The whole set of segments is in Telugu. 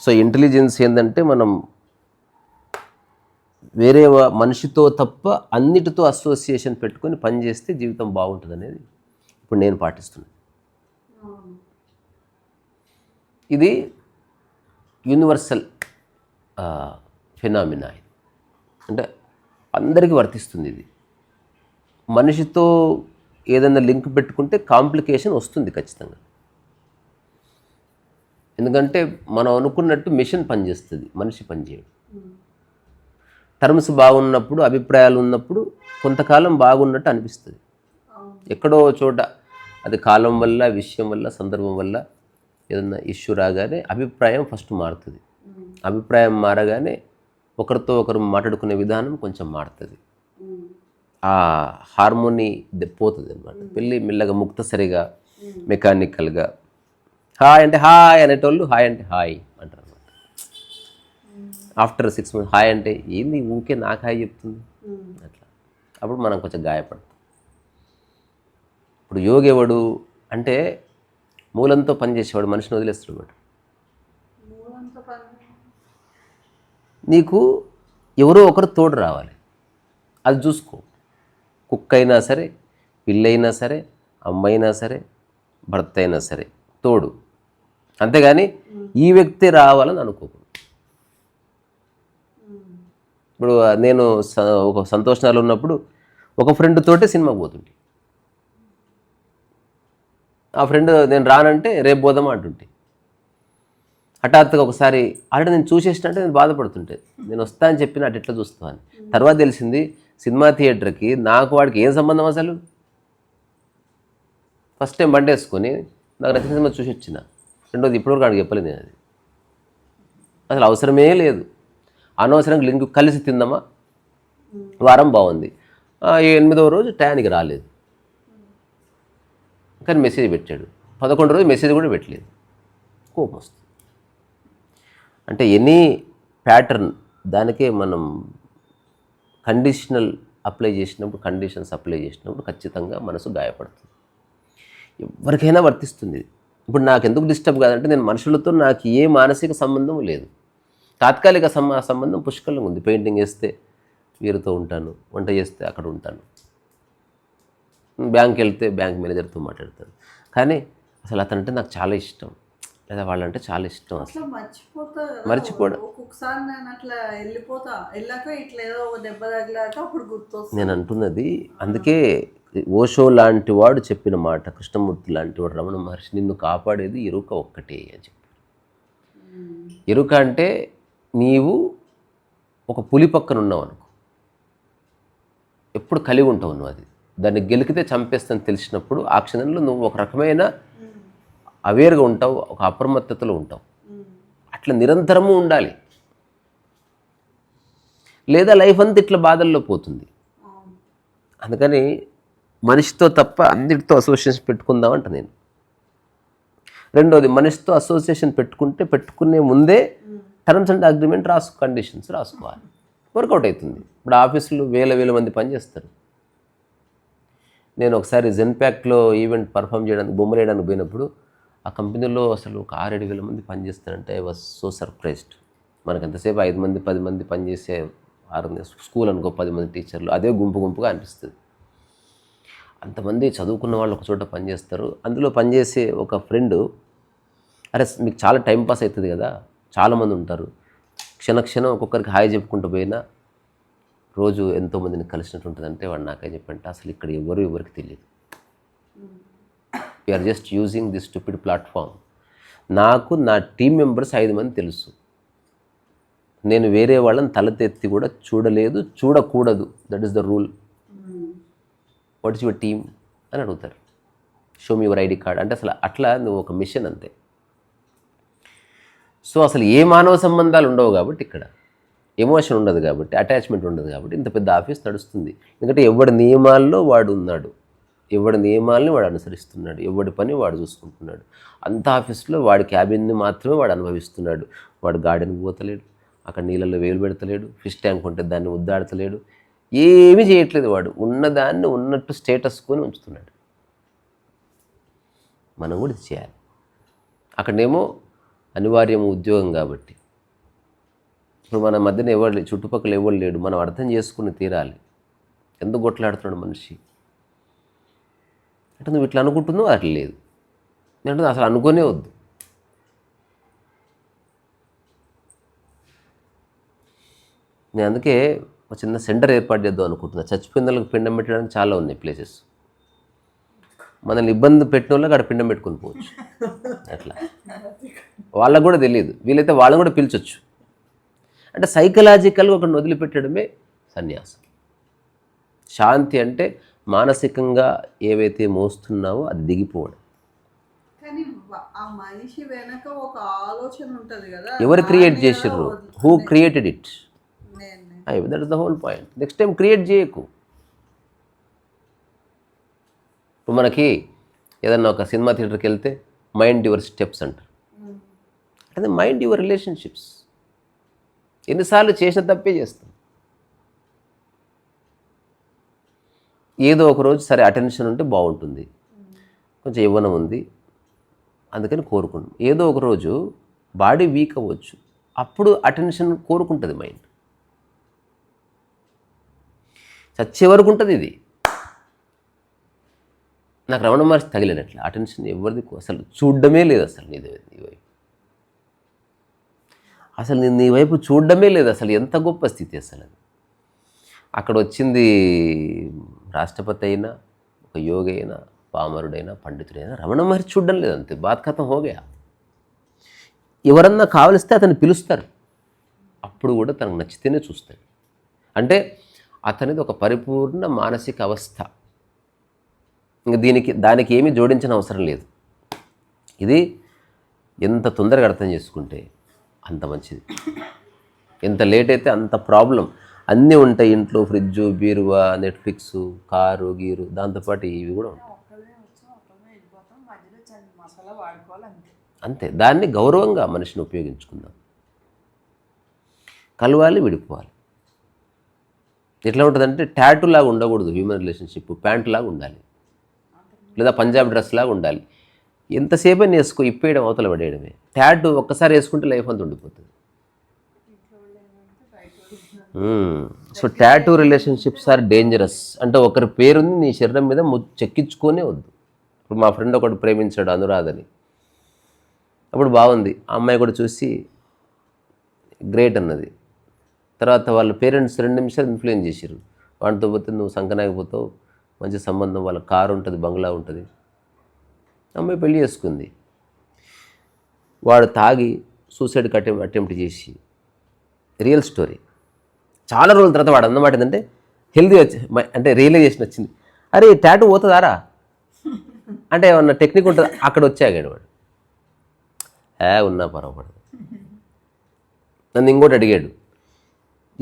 సో ఇంటెలిజెన్స్ ఏంటంటే మనం వేరే మనిషితో తప్ప అన్నిటితో అసోసియేషన్ పెట్టుకొని పని చేస్తే జీవితం బాగుంటుంది అనేది ఇప్పుడు నేను పాటిస్తున్నాను. ఇది యూనివర్సల్ ఫినామినా, అంటే అందరికీ వర్తిస్తుంది. ఇది మనిషితో ఏదైనా లింక్ పెట్టుకుంటే కాంప్లికేషన్ వస్తుంది ఖచ్చితంగా. ఎందుకంటే మనం అనుకున్నట్టు మిషన్ పనిచేస్తుంది, మనిషి పనిచేయడు. టర్మ్స్ బాగున్నప్పుడు, అభిప్రాయాలు ఉన్నప్పుడు కొంతకాలం బాగున్నట్టు అనిపిస్తుంది. ఎక్కడో చోట అది కాలం వల్ల, విషయం వల్ల, సందర్భం వల్ల ఏదన్నా ఇష్యూ రాగానే అభిప్రాయం ఫస్ట్ మారుతుంది. అభిప్రాయం మారగానే ఒకరితో ఒకరు మాట్లాడుకునే విధానం కొంచెం మారుతుంది. ఆ హార్మోనీ పోతుంది అనమాట. పెళ్ళి మెల్లగా ముక్తసరిగా, మెకానికల్గా హాయ్ అంటే హాయ్ అనేటోళ్ళు హాయ్ అంటే హాయ్ అంటారు అనమాట. ఆఫ్టర్ 6 months హాయ్ అంటే ఏంది ఊకే నాకు హాయ్ చెప్తుంది అట్లా. అప్పుడు మనం కొంచెం గాయపడతాం. ఇప్పుడు యోగి ఎవడు అంటే మూలంతో పనిచేసేవాడు, మనిషిని వదిలేస్తున్నాడు. నీకు ఎవరో ఒకరు తోడు రావాలి, అది చూసుకో. కుక్క అయినా సరే, పిల్లైనా సరే, అమ్మైనా సరే, భర్త అయినా సరే తోడు. అంతేగాని ఈ వ్యక్తి రావాలని అనుకోకూడదు. ఇప్పుడు నేను ఒక సంతోషాలు ఉన్నప్పుడు ఒక ఫ్రెండ్ తోటే సినిమాకి పోతుంటే, ఆ ఫ్రెండ్ నేను రానంటే రేపు పోదామా అంటుంటే, హఠాత్తుగా ఒకసారి ఆల్రెడీ నేను చూసేసినట్టే నేను బాధపడుతుంటే, నేను వస్తా అని చెప్పిన అటు ఎట్లా చూస్తా అని. తర్వాత తెలిసింది సినిమా థియేటర్కి నాకు వాడికి ఏం సంబంధం అసలు. ఫస్ట్ టైం బండి వేసుకొని నాకు నచ్చిన సినిమా చూసి వచ్చిన. రెండోది ఇప్పటివరకు వాడికి చెప్పలేదు నేను. అది అసలు అవసరమే లేదు. అనవసరంగా లింక్ కలిసి తిందామా, వారం బాగుంది, 8వ రోజు టయానికి రాలేదు కానీ మెసేజ్ పెట్టాడు. 11వ రోజు మెసేజ్ కూడా పెట్టలేదు, కోపం వస్తుంది. అంటే ఎనీ ప్యాటర్న్ దానికే మనం కండిషనల్ అప్లై చేసినప్పుడు, కండిషన్స్ అప్లై చేసినప్పుడు ఖచ్చితంగా మనసు గాయపడుతుంది. ఎవరికైనా వర్తిస్తుంది. ఇప్పుడు నాకు ఎందుకు డిస్టర్బ్ కాదంటే నేను మనుషులతో నాకు ఏ మానసిక సంబంధం లేదు. తాత్కాలిక సంబంధం పుష్కలంగా ఉంది. పెయింటింగ్ వేస్తే వీరితో ఉంటాను, వంట చేస్తే అక్కడ ఉంటాను, బ్యాంక్కి వెళ్తే బ్యాంక్ మేనేజర్తో మాట్లాడతాను. కానీ అసలు అతనంటే నాకు చాలా ఇష్టం, లేదా వాళ్ళంటే చాలా ఇష్టం. అసలు మర్చిపోవడం. ఒక్కొక్కసారి నేను అట్లా వెళ్ళిపోతా, వెళ్ళాక ఇట్లా ఏదో ఒక దెబ్బ తగిలాక అప్పుడు గుర్తొస్తుంది. నేను అంటున్నది అందుకే ఓషో లాంటి వాడు చెప్పిన మాట, కృష్ణమూర్తి లాంటి వాడు, రమణ మహర్షి, నిన్ను కాపాడేది ఎరుక ఒక్కటే అని చెప్పారు. ఎరుక అంటే నీవు ఒక పులి పక్కన ఉన్నావు అనుకో, ఎప్పుడు కలిగి ఉంటావు నువ్వు. అది దాన్ని గెలికితే చంపేస్తాను తెలిసినప్పుడు ఆ క్షణంలో నువ్వు ఒక రకమైన అవేర్గా ఉంటావు, ఒక అప్రమత్తతలో ఉంటావు. అట్లా నిరంతరము ఉండాలి, లేదా లైఫ్ అంతా ఇట్లా బాధల్లో పోతుంది. అందుకని మనిషితో తప్ప అన్నిటితో అసోసియేషన్ పెట్టుకుందామంట నేను. రెండోది, మనిషితో అసోసియేషన్ పెట్టుకునే ముందే టర్మ్స్ అండ్ అగ్రిమెంట్ కండిషన్స్ రాసుకోవాలి. వర్కౌట్ అవుతుంది. ఇప్పుడు ఆఫీసులో వేల మంది పనిచేస్తారు. నేను ఒకసారి జెన్ప్యాక్లో ఈవెంట్ పర్ఫామ్ చేయడానికి, బొమ్మలు వేయడానికి పోయినప్పుడు ఆ కంపెనీలో అసలు ఒక 6-7 మంది పనిచేస్తారంటే ఐ వాజ్ సో సర్ప్రైజ్డ్. మనకు ఎంతసేపు 5 మంది 10 మంది పనిచేసే స్కూల్ అనుకో, 10 మంది టీచర్లు, అదే గుంపుగా అనిపిస్తుంది. అంతమంది చదువుకున్న వాళ్ళు ఒక చోట పనిచేస్తారు. అందులో పనిచేసే ఒక ఫ్రెండు, అరే మీకు చాలా టైంపాస్ అవుతుంది కదా, చాలామంది ఉంటారు, క్షణక్షణం ఒక్కొక్కరికి హాయ్ చెప్పుకుంటూ పోయినా రోజు ఎంతోమందిని కలిసినట్టు ఉంటుంది. అంటే వాడు నాకే చెప్పంటే అసలు ఇక్కడ ఎవరికి తెలియదు. We're just using this stupid platform. నాకు నా టీం మెంబర్స్ 5 మంది తెలుసు. నేను వేరే వాళ్ళని తలతెత్తి కూడా చూడలేదు, చూడకూడదు. That is the rule. What is your team అని అడుగుతారు. Show me your ID card అంటే అసలు అట్లా నువ్వు ఒక మిషన్ అంతే. సో అసలు ఏ మానవ సంబంధాలు ఉండవు కాబట్టి, ఇక్కడ ఎమోషన్ ఉండదు కాబట్టి, అటాచ్మెంట్ ఉండదు కాబట్టి ఇంత పెద్ద ఆఫీస్ నడుస్తుంది. ఎందుకంటే ఎవడి నియమాల్లో వాడు ఉన్నాడు, ఎవడి నియమాలని వాడు అనుసరిస్తున్నాడు, ఎవడి పని వాడు చూసుకుంటున్నాడు. అంత ఆఫీస్లో వాడి క్యాబిన్ని మాత్రమే వాడు అనుభవిస్తున్నాడు. వాడు గార్డెన్కి పోతలేడు, అక్కడ నీళ్ళల్లో వేలు పెడతలేడు, ఫిష్ ట్యాంక్ ఉంటే దాన్ని ఉద్దాడతలేడు, ఏమీ చేయట్లేదు. వాడు ఉన్నదాన్ని ఉన్నట్టు స్టేటస్ కొని ఉంచుతున్నాడు. మనం కూడా ఇది చేయాలి. అక్కడేమో అనివార్యం ఉద్యోగం కాబట్టి. ఇప్పుడు మన మధ్యన ఎవరు చుట్టుపక్కల ఎవరు లేడు, మనం అర్థం చేసుకుని తీరాలి. ఎందుకు కొట్లాడుతున్నాడు మనిషి అంటే, నువ్వు ఇట్లా అనుకుంటున్నావు అట్లా లేదు, నేను అసలు అనుకోనే వద్దు. నేను అందుకే ఒక చిన్న సెంటర్ ఏర్పాటు చేద్దాం అనుకుంటున్నా. చచ్చిపోయిన వాళ్ళకి పిండం పెట్టడానికి చాలా ఉన్నాయి ప్లేసెస్. మనల్ని ఇబ్బంది పెట్టిన వాళ్ళకి అక్కడ పిండం పెట్టుకొని పోవచ్చు. అట్లా వాళ్ళకు కూడా తెలియదు, వీలైతే వాళ్ళని కూడా పిలిచొచ్చు. అంటే సైకలాజికల్గా ఒకరిని వదిలిపెట్టడమే సన్యాసం. శాంతి అంటే మానసికంగా ఏవైతే మోస్తున్నావో అది దిగిపోవడం. కానీ ఆ మనిషి వెనక ఒక ఆలోచన ఉంటుంది కదా, ఎవరు క్రియేట్ చేసిర్రు? Who created it? That is the whole point. Next time create చేయకు. ఇప్పుడు మనకి ఏదన్నా ఒక సినిమా థియేటర్కి వెళ్తే మైండ్ యువర్ స్టెప్స్ అంటారు. అంటే మైండ్ యువర్ రిలేషన్షిప్స్. ఎన్నిసార్లు చేసిన తప్పే చేస్తాం. ఏదో ఒక రోజు సరే అటెన్షన్ ఉంటే బాగుంటుంది, కొంచెం యవ్వనం ఉంది అందుకని కోరుకుంటాం. ఏదో ఒక రోజు బాడీ వీక్ అవ్వచ్చు, అప్పుడు అటెన్షన్ కోరుకుంటుంది మైండ్. చచ్చే వరకు ఉంటుంది ఇది. నాకు రమణ మహర్షి తగిలినట్ల అటెన్షన్ ఎవరిది అసలు చూడడమే లేదు. అసలు నీ వైపు అసలు నేను నీ వైపు చూడడమే లేదు. అసలు ఎంత గొప్ప స్థితి అసలు అది. అక్కడ వచ్చింది రాష్ట్రపతి అయినా, ఒక యోగి అయినా, పామరుడైనా, పండితుడైనా రమణ మహర్షి చూడడం లేదు. అంతే, బాత్ ఖతం హోగయా. ఎవరన్నా కావలిస్తే అతన్ని పిలుస్తారు, అప్పుడు కూడా తనకు నచ్చితేనే చూస్తాడు. అంటే అతనిది ఒక పరిపూర్ణ మానసిక అవస్థ. ఇంక దానికి ఏమీ జోడించిన అవసరం లేదు. ఇది ఎంత తొందరగా అర్థం చేసుకుంటే అంత మంచిది. ఎంత లేట్ అయితే అంత ప్రాబ్లం. అన్నీ ఉంటాయి ఇంట్లో, ఫ్రిడ్జ్, బీరువా, నెట్ఫ్లిక్స్, కారు, గీరు, దాంతోపాటు ఇవి కూడా ఉంటాయి. అంతే. దాన్ని గౌరవంగా మనిషిని ఉపయోగించుకుందాం. కలవాలి, విడిపోవాలి. ఎట్లా ఉంటుందంటే ట్యాటూ లాగా ఉండకూడదు హ్యూమన్ రిలేషన్షిప్. ప్యాంటు లాగా ఉండాలి, లేదా పంజాబ్ డ్రెస్ లాగా ఉండాలి. ఎంతసేపు వేసుకో, ఇప్పేయడం, అవతల పడేయడమే. ట్యాటూ ఒక్కసారి వేసుకుంటే లైఫ్ అంతా ఉండిపోతుంది. So tattoo relationships are dangerous. అంటే ఒకరి పేరుని నీ శరీరం మీద చెక్కించుకొనే వద్దు. ఇప్పుడు మా ఫ్రెండ్ ఒకటి ప్రేమించాడు, అనురాధని. అప్పుడు బాగుంది, ఆ అమ్మాయి కూడా చూసి గ్రేట్ అన్నది. తర్వాత వాళ్ళ పేరెంట్స్ 2 నిమిషాలు ఇన్ఫ్లుయెన్స్ చేశారు. వాటితో పోతే నువ్వు సంకనాగిపోతావు, మంచి సంబంధం, వాళ్ళ కారు ఉంటుంది, బంగ్లా ఉంటుంది. అమ్మాయి పెళ్లి చేసుకుంది. వాడు తాగి సూసైడ్కి అటెంప్ట్ చేసి, రియల్ స్టోరీ. చాలా రోజుల తర్వాత వాడు అన్నమాట ఏంటంటే హెల్దీ అంటే రియలైజేషన్ వచ్చింది. అరే టాటూ పోతుందారా అంటే ఏమన్నా టెక్నిక్ ఉంటుంది, అక్కడ వచ్చాగాడు వాడు. ఉన్నా పర్వాలేదు. నన్ను ఇంకోటి అడిగాడు,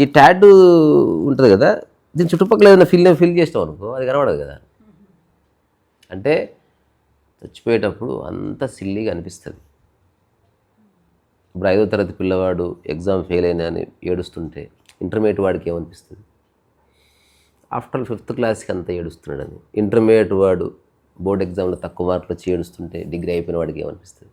ఈ టాటూ ఉంటుంది కదా, దీని చుట్టుపక్కల ఏదైనా ఫిల్ చేస్తావు అనుకో, అది కనబడదు కదా. అంటే చచ్చిపోయేటప్పుడు అంత సిల్లీగా అనిపిస్తుంది. ఇప్పుడు 5వ తరగతి పిల్లవాడు ఎగ్జామ్ ఫెయిల్ అయినా అని ఏడుస్తుంటే ఇంటర్మీడియట్ వాడికి ఏమనిపిస్తుంది? ఆఫ్టర్ 5th క్లాస్కి అంతా ఏడుస్తున్నాడని. ఇంటర్మీడియట్ వాడు బోర్డ్ ఎగ్జామ్లో తక్కువ మార్కులు వచ్చి ఏడుస్తుంటే డిగ్రీ అయిపోయిన వాడికి ఏమనిపిస్తుంది?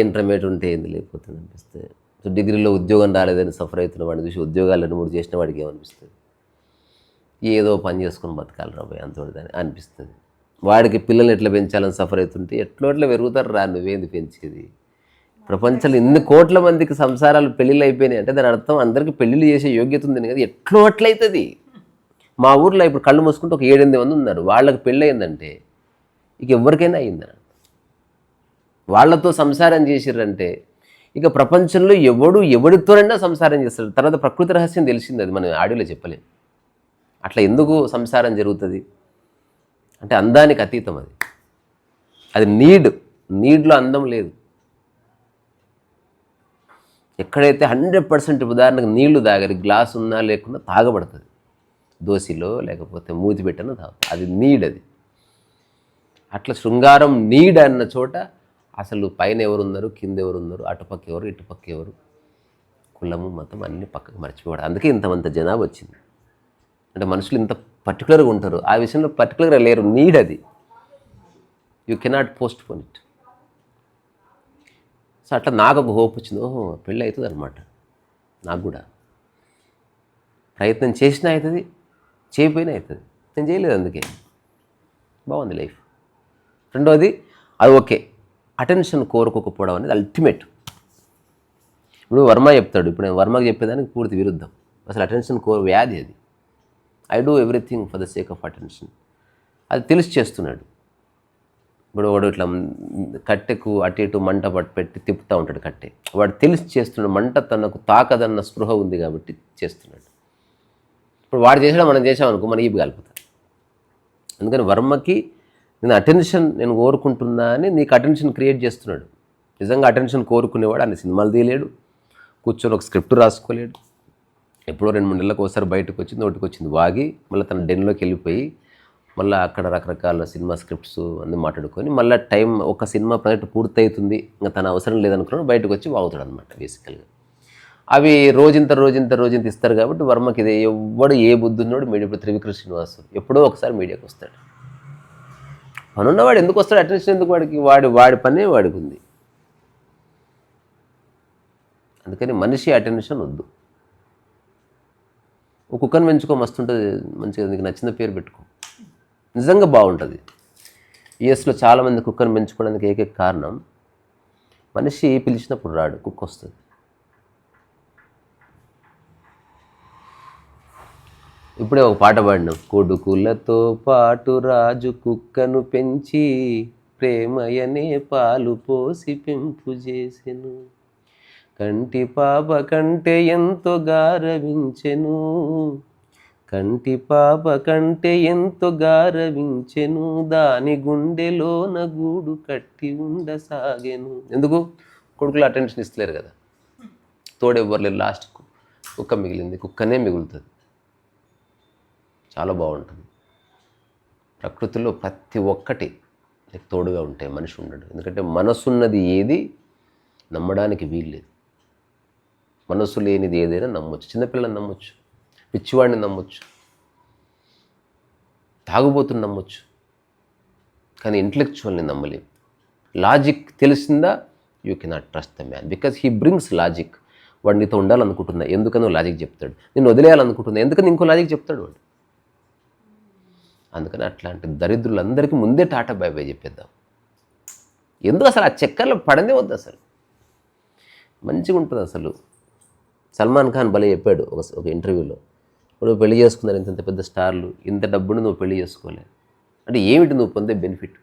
ఇంటర్మీడియట్ ఉంటే ఏంది లేకపోతుంది అనిపిస్తుంది. సో డిగ్రీలో ఉద్యోగం రాలేదని సఫర్ అవుతున్న వాడిని చూసి ఉద్యోగాలు 2-3 చేసిన వాడికి ఏమనిపిస్తుంది? ఏదో పని చేసుకొని బతకాలి రాబోయే అంతోడిదని అనిపిస్తుంది. వాడికి పిల్లల్ని ఎట్లా పెంచాలని సఫర్ అవుతుంటే ఎట్లా పెరుగుతారు రా, నువ్వేంది పెంచేది? ప్రపంచంలో ఇన్ని కోట్ల మందికి సంసారాలు పెళ్ళిళ్ళు అయిపోయినాయి అంటే దాని అర్థం అందరికీ పెళ్ళిళ్ళు చేసే యోగ్యత ఉందని కదా. ఎట్లో అట్లయితుంది. మా ఊర్లో ఇప్పుడు కళ్ళు మూసుకుంటే ఒక 7-8 మంది ఉన్నారు, వాళ్ళకి పెళ్ళి అయిందంటే ఇక ఎవరికైనా అయిందని. వాళ్ళతో సంసారం చేసిర్రంటే ఇక ప్రపంచంలో ఎవడితోనైనా సంసారం చేస్తాడు. తర్వాత ప్రకృతి రహస్యం తెలిసింది, అది మనం ఆడియోలో చెప్పలేం. అట్లా ఎందుకు సంసారం జరుగుతుంది అంటే అందానికి అతీతం అది. అది నీడ్లో అందం లేదు. ఎక్కడైతే 100% ఉదాహరణకు నీళ్లు తాగరు, గ్లాస్ ఉన్నా లేకున్నా తాగబడుతుంది. దోశలో లేకపోతే మూతి పెట్టిన తాగుతుంది, అది నీడ్. అది అట్లా శృంగారం నీడ్ అన్న చోట అసలు పైన ఎవరున్నారు, కింద ఎవరున్నారు, అటుపక్క ఎవరు, ఇటుపక్క ఎవరు, కులము మతం అన్నీ పక్కకు మర్చిపోవడం. అందుకే ఇంతమంత జనాభా వచ్చింది. అంటే మనుషులు ఇంత పర్టికులర్గా ఉంటారు, ఆ విషయంలో పర్టికులర్గా లేరు. నీడ్ అది, you cannot post phone it. So అట్లా నాకు ఒక హోప్ వచ్చింది, ఓహో పెళ్ళి అవుతుంది అనమాట. నాకు కూడా ప్రయత్నం చేసినా అవుతుంది, చేయకపోయినా అవుతుంది. నేను చేయలేదు, అందుకే బాగుంది లైఫ్. రెండోది అది ఓకే, అటెన్షన్ కోరుకోకపోవడం అనేది అల్టిమేట్. ఇప్పుడు వర్మ చెప్తాడు, ఇప్పుడు నేను వర్మకి చెప్పేదానికి పూర్తి విరుద్ధం. అసలు అటెన్షన్ వ్యాధి అది. I do everything for the sake of attention. అది తెలిసి చేస్తున్నాడు. ఇప్పుడు వాడు ఇట్లా కట్టెకు అటు ఇటు మంట పెట్టి తిప్పుతూ ఉంటాడు కట్టె, వాడు తెలిసి చేస్తున్నాడు. మంట తనకు తాకదన్న స్పృహ ఉంది కాబట్టి చేస్తున్నాడు. ఇప్పుడు వాడు చేసాడు, మనం చేసామనుకో మన ఈపు కాలిపోతాడు. అందుకని వర్మకి నేను కోరుకుంటున్నా అని నీకు అటెన్షన్ క్రియేట్ చేస్తున్నాడు. నిజంగా అటెన్షన్ కోరుకునేవాడు అన్ని సినిమాలు తీయలేడు, కూర్చొని ఒక స్క్రిప్ట్ రాసుకోలేడు. ఎప్పుడో 2-3 నెలలకు ఒకసారి బయటకు వచ్చి నోటికి వచ్చింది వాగి మళ్ళీ తన డెన్లోకి వెళ్ళిపోయి మళ్ళీ అక్కడ రకరకాల సినిమా స్క్రిప్ట్స్ అన్నీ మాట్లాడుకొని మళ్ళీ టైం ఒక సినిమా ప్రాజెక్ట్ పూర్తవుతుంది, ఇంకా తన అవసరం లేదనుకున్నాడు, బయటకు వచ్చి వాగుతాడు అనమాట బేసికల్గా. అవి రోజంత ఇస్తారు కాబట్టి వర్మకి ఇది ఎవడు ఏ బుద్ధి ఉన్నాడు మీడియా. ఇప్పుడు త్రివిక్రమ్ శ్రీనివాస్ ఎప్పుడో ఒకసారి మీడియాకి వస్తాడు. పనున్నవాడు ఎందుకు వస్తాడు, అటెన్షన్ ఎందుకు వాడికి? వాడి పనే వాడికి ఉంది. అందుకని మనిషి అటెన్షన్ వద్దు. ఒక కుక్కను పెంచుకో, మస్తుంటుంది, మంచిగా నీకు నచ్చిన పేరు పెట్టుకో, నిజంగా బాగుంటుంది. యూఎస్లో చాలామంది కుక్కను పెంచుకోవడానికి ఏకైక కారణం మనిషి పిలిచినప్పుడు రాడు, కుక్క వస్తుంది. ఇప్పుడే ఒక పాట పాడినాం, కొడుకులతో పాటు రాజు కుక్కను పెంచి ప్రేమయనే పాలు పోసి పెంపు చేసెను, కంటి పాప కంటే ఎంతో గారవించెను, కంటి పాప కంటే ఎంతో గారవించెను, దాని గుండెలోన గూడు కట్టి ఉండసాగెను. ఎందుకు? కొడుకులు అటెన్షన్ ఇస్తలేరు కదా, తోడెవ్వరులేరు, లాస్ట్ కుక్క మిగిలింది, కుక్కనే మిగులుతుంది. చాలా బాగుంటుంది. ప్రకృతిలో ప్రతి ఒక్కటి తోడుగా ఉంటాయి, మనిషి ఉండడు. ఎందుకంటే మనసున్నది ఏది నమ్మడానికి వీల్లేదు. మనసు లేనిది ఏదైనా నమ్మొచ్చు. చిన్నపిల్లని నమ్మొచ్చు, పిచ్చివాడిని నమ్మొచ్చు, తాగుబోతుని నమ్మొచ్చు, కానీ ఇంటలెక్చువల్ని నమ్మలేం. లాజిక్ తెలిసిందా, you cannot trust the man because he brings logic. వాడు నీతో ఉండాలనుకుంటున్నా, ఎందుకనో లాజిక్ చెప్తాడు. నేను వదిలేయాలనుకుంటున్నా, ఎందుకని ఇంకో లాజిక్ చెప్తాడు వాడు. అందుకని అట్లాంటి దరిద్రులందరికీ ముందే టాటా బై బై చెప్పేద్దాం. ఎందుకు అసలు ఆ చక్కర్లో పడనే వద్దు, అసలు మంచిగా ఉంటుంది. అసలు సల్మాన్ ఖాన్ భలే చెప్పాడు ఒక ఇంటర్వ్యూలో, నువ్వు పెళ్లి చేసుకున్నారు ఇంత పెద్ద స్టార్లు, ఇంత డబ్బును నువ్వు పెళ్లి చేసుకోలేదు అంటే ఏమిటి నువ్వు పొందే బెనిఫిట్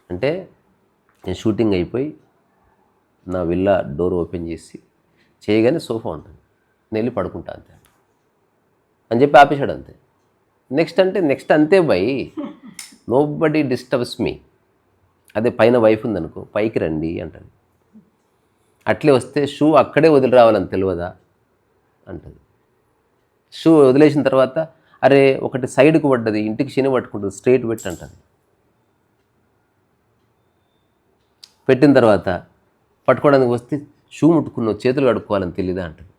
అంటే, నేను షూటింగ్ అయిపోయి నా విల్లా డోర్ ఓపెన్ చేసి చేయగానే సోఫా ఉంటుంది, నేను వెళ్ళి పడుకుంటా అంతే అని చెప్పి ఆపేశాడు. అంతే. నెక్స్ట్ అంతే బై, నో బడీ డిస్టర్బ్స్ మీ. అదే పైన వైఫ్ ఉందనుకో, పైకి రండి అంటది. అట్లే వస్తే షూ అక్కడే వదిలి రావాలని తెలియదా అంటది. షూ వదిలేసిన తర్వాత అరే ఒకటి సైడ్కు పడ్డది, ఇంటికి శని పట్టుకుంటుంది, స్ట్రైట్ పెట్టి అంటది. పెట్టిన తర్వాత పట్టుకోవడానికి వస్తే షూ ముట్టుకున్నావు, చేతులు కడుక్కోవాలని తెలియదా అంటది.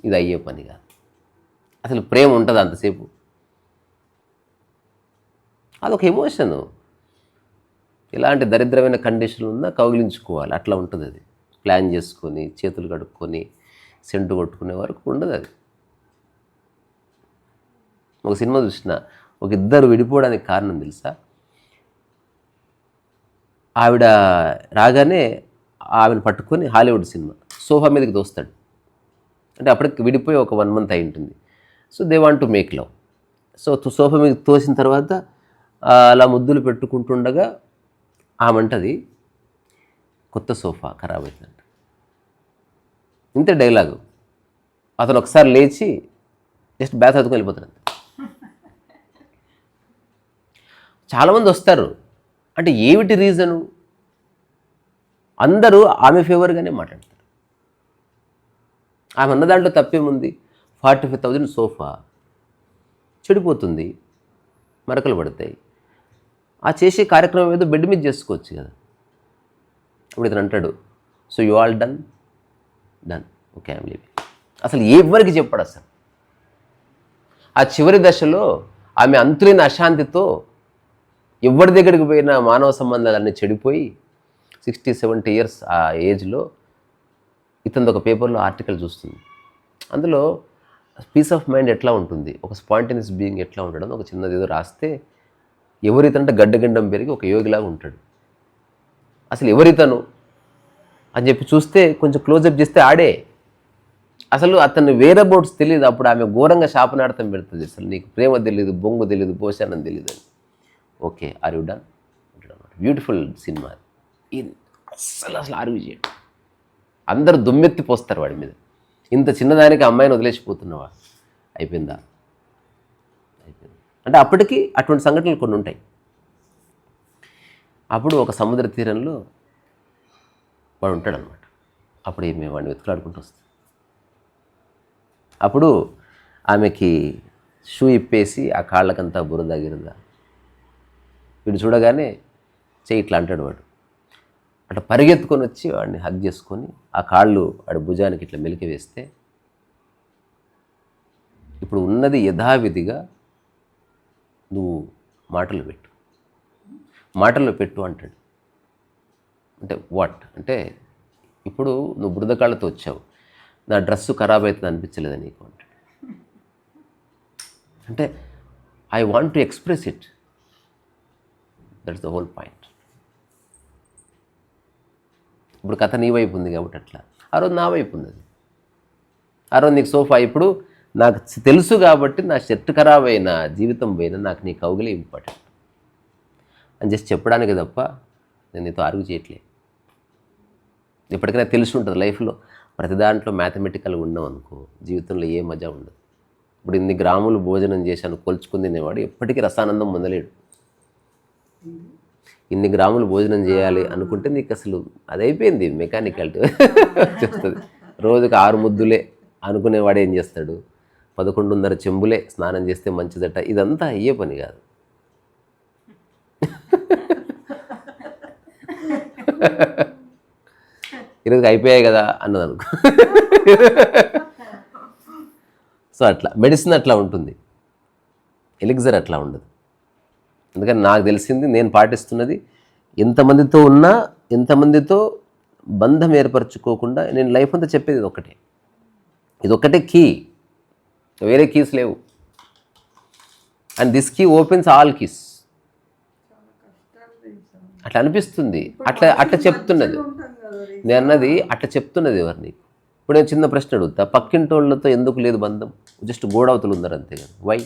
ఇది అయ్యే పని కాదు. అసలు ప్రేమ ఉంటుంది అంతసేపు? అదొక ఎమోషను. ఇలాంటి దరిద్రమైన కండిషన్లు ఉన్నా కౌగిలించుకోవాలి, అట్లా ఉంటుంది. అది ప్లాన్ చేసుకొని చేతులు కడుక్కొని సెంటు కొట్టుకునే వరకు ఉండదు. అది ఒక సినిమా చూసిన, ఒక ఇద్దరు విడిపోవడానికి కారణం తెలుసా? ఆవిడ రాగానే ఆవిడని పట్టుకొని హాలీవుడ్ సినిమా సోఫా మీదకి దోస్తాడు. అంటే అప్పటికి విడిపోయి ఒక 1 month అయి ఉంటుంది. So they want to make love. So sofa మీద తోసిన తర్వాత అలా ముద్దులు పెట్టుకుంటుండగా ఆమంటది, కొత్త సోఫా ఖరాబ్ అవుతుందంట. ఇంతే డైలాగు. అతను ఒకసారి లేచి జస్ట్ బ్యాత్ అతుకొని వెళ్ళిపోతాడు. చాలామంది వస్తారు, అంటే ఏమిటి రీజను? అందరూ ఆమె ఫేవర్గానే మాట్లాడతారు. ఆమె అన్న దాంట్లో తప్పేముంది? 45,000 సోఫా చెడిపోతుంది, మరకలు పడతాయి. ఆ చేసే కార్యక్రమం ఏదో బెడ్ మీద చేసుకోవచ్చు కదా. ఇప్పుడు ఇతను అంటాడు, so you all done, okay I'm leaving. అసలు ఎవరికి చెప్పాడు అసలు? ఆ చివరి దశలో ఆమె అంతులేని అశాంతితో ఎవరి దగ్గరికి పోయినా మానవ సంబంధాలన్నీ చెడిపోయి 60-70 ఇయర్స్ ఆ ఏజ్లో ఇతను ఒక పేపర్లో ఆర్టికల్ చూస్తుంది. అందులో పీస్ ఆఫ్ మైండ్ ఎట్లా ఉంటుంది, ఒక స్పాంటేనియస్ బీయింగ్ ఎట్లా ఉండడం, ఒక చిన్నది ఏదో రాస్తే ఎవరితంటే గడ్డగండం పెరిగి ఒక యోగిలాగా ఉంటాడు. అసలు ఎవరితను అని చెప్పి చూస్తే కొంచెం క్లోజప్ చేస్తే ఆడే. అసలు అతను వేరే బోట్స్ తెలియదు. అప్పుడు ఆమె ఘోరంగా శాపనార్థం పెడుతుంది, అసలు నీకు ప్రేమ తెలియదు, బొంగు తెలియదు, పోషానం తెలియదు అని. Okay, are you done? Beautiful cinema. అసలు ఆర్గ్యూ చేయడు. అందరు దుమ్మెత్తి పోస్తారు వాడి మీద. ఇంత చిన్నదానికి అమ్మాయిని వదిలేసిపోతున్నావా? అయిపోయిందా? అయిపోయింది. అంటే అప్పటికి అటువంటి సంఘటనలు కొన్ని ఉంటాయి. అప్పుడు ఒక సముద్ర తీరంలో వాడు ఉంటాడనమాట. అప్పుడు ఈమె వాడిని వెతుకులాడుకుంటూ వస్తుంది. అప్పుడు ఆమెకి షూ ఇప్పేసి ఆ కాళ్ళకంతా బురద గిరద. వీడు చూడగానే చెయ్యి ఇట్లా అంటాడు. వాడు అట్లా పరిగెత్తుకొని వచ్చి వాడిని హగ్ చేసుకొని ఆ కాళ్ళు వాడి భుజానికి ఇట్లా మెలికి వేస్తే, ఇప్పుడు ఉన్నది యథావిధిగా నువ్వు మాటలు మాటల్లో పెట్టు అంటాడు. అంటే వాట్ అంటే, ఇప్పుడు నువ్వు బురద కాళ్ళతో వచ్చావు, నా డ్రెస్సు ఖరాబ్ అవుతుంది అనిపించలేదా నీకు అంటాడు. అంటే I want to express it, that's the whole point. ఇప్పుడు కథ నీ వైపు ఉంది కాబట్టి అట్లా, ఆ రోజు నా వైపు ఉంది. ఆ రోజు నీకు సోఫా, ఇప్పుడు నాకు తెలుసు కాబట్టి నా షర్ట్ ఖరాబ్ అయినా జీవితం పోయినా నాకు నీ కౌగిలే ఇంపార్టెంట్ అని జస్ట్ చెప్పడానికి తప్ప నేను నీతో ఆర్గ్యూ చేయట్లే. ఎప్పటికైనా తెలిసి ఉంటుంది లైఫ్లో ప్రతి దాంట్లో మ్యాథమెటికల్గా ఉన్నాం అనుకో, జీవితంలో ఏ మజా ఉండదు. ఇప్పుడు ఇన్ని గ్రాములు భోజనం చేశాను కొలుచుకుని తినేవాడు ఎప్పటికీ రసానందం పొందలేడు. ఇన్ని గ్రాములు భోజనం చేయాలి అనుకుంటే నీకు అసలు అది అయిపోయింది, మెకానికాలిటీ చేస్తుంది. రోజుకు 6 ముద్దులే అనుకునేవాడు ఏం చేస్తాడు, 11:30 చెంబులే స్నానం చేస్తే మంచిదట. ఇదంతా అయ్యే పని కాదు. ఈరోజుకి అయిపోయాయి కదా అన్నది అనుకో. సో అట్లా మెడిసిన్ అట్లా ఉంటుంది, ఎలిక్సర్ అట్లా ఉండదు. అందుకని నాకు తెలిసింది, నేను పాటిస్తున్నది, ఎంతమందితో ఉన్నా ఎంతమందితో బంధం ఏర్పరచుకోకుండా నేను లైఫ్ అంతా చెప్పేది ఇది ఒక్కటే కీ, వేరే కీస్ లేవు. And this key opens all keys. అట్లా అనిపిస్తుంది, అట్లా చెప్తున్నది. నేను అన్నది అట్లా చెప్తున్నది ఎవరిని. ఇప్పుడు నేను చిన్న ప్రశ్న అడుగుతా, పక్కింటోళ్ళతో ఎందుకు లేదు బంధం? జస్ట్ గోడవతలు ఉన్నారు అంతే కదా. వై?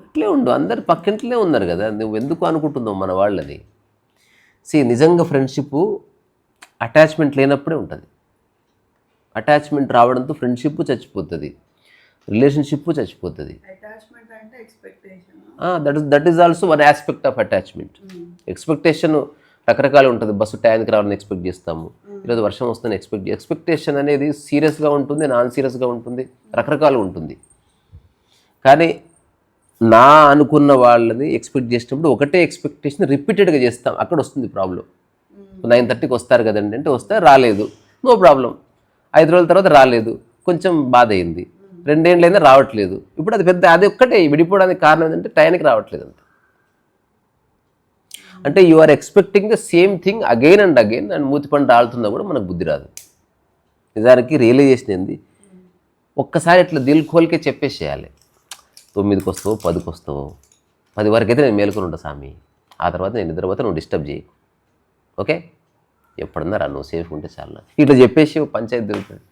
అట్లే ఉండు, అందరు పక్కింట్లే ఉన్నారు కదా, నువ్వు ఎందుకు అనుకుంటున్నావు మన వాళ్ళని? నిజంగా ఫ్రెండ్షిప్ అటాచ్మెంట్ లేనప్పుడే ఉంటుంది. అటాచ్మెంట్ రావడంతో ఫ్రెండ్షిప్ చచ్చిపోతుంది, రిలేషన్షిప్ చచ్చిపోతుంది. That is also one aspect of attachment. Expectation రకరకాలు ఉంటుంది. బస్సు టైంకి రావాలని ఎక్స్పెక్ట్ చేస్తాము, ఈరోజు వర్షం వస్తుందని ఎక్స్పెక్టేషన్ అనేది సీరియస్గా ఉంటుంది, నాన్ సీరియస్గా ఉంటుంది, రకరకాలు ఉంటుంది. కానీ నా అనుకున్న వాళ్ళని ఎక్స్పెక్ట్ చేసినప్పుడు ఒకటే ఎక్స్పెక్టేషన్ రిపీటెడ్గా చేస్తాం, అక్కడ వస్తుంది ప్రాబ్లం. 9:30కి వస్తారు కదండి అంటే వస్తారు, రాలేదు, నో ప్రాబ్లం. 5 రోజుల తర్వాత రాలేదు, కొంచెం బాధ అయింది. 2 ఏళ్ళైనా రావట్లేదు. ఇప్పుడు అది పెద్ద, అది ఒక్కటే విడిపోవడానికి కారణం ఏంటంటే టైంకి రావట్లేదు అంత. అంటే you are expecting the same thing again and again, and మూతి పండు రాలుతున్నా కూడా మనకు బుద్ధి రాదు. నిజానికి రియలైజేషన్ ఏంది, ఒక్కసారి ఇట్లా దిల్ ఖోల్కే చెప్పేసేయాలి. 9కి వస్తావో 10కి వస్తావో, 10 వరకు అయితే నేను మేలుకొని ఉంటా స్వామి, ఆ తర్వాత నేను నిద్రపోతే నువ్వు డిస్టర్బ్ చేయకు, ఓకే? ఎప్పుడన్నా రా, నువ్వు సేఫ్గా ఉంటే చాలా, ఇట్లా చెప్పేసి పంచాయతీ దొరుకుతుంది.